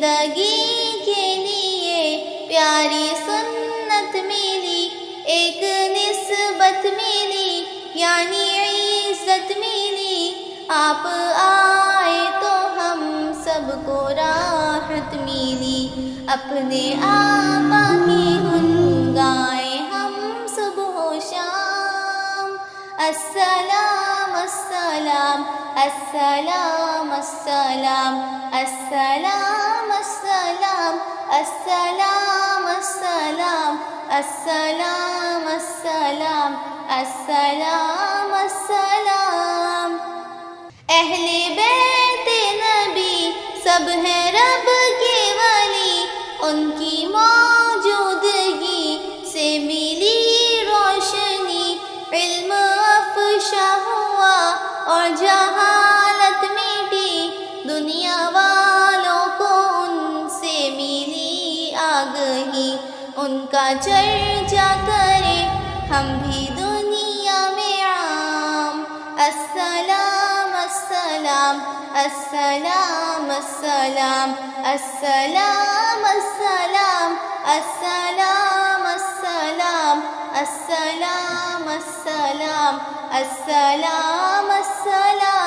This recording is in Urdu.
زندگی کے لیے پیاری سنت ملی، ایک نسبت ملی یعنی عزت ملی، آپ آئے تو ہم سب کو راحت ملی، اپنے آقا کی گن گائے ہم صبح و شام، السلام السلام السلام السلام السلام السلام السلام السلام السلام السلام السلام السلام۔ اہل بیت نبی سب ہیں رب کے ولی، ان کی موجودگی سے ملی روشنی، علم افشا ہوا اور جہالت مٹی، دنیا والوں کو ان سے ملی آگہی، ان کا چرچا کرے ہم بھی دنیا میں عام، السلام السلام السلام السلام السلام السلام السلام السلام السلام السلام السلام السلام۔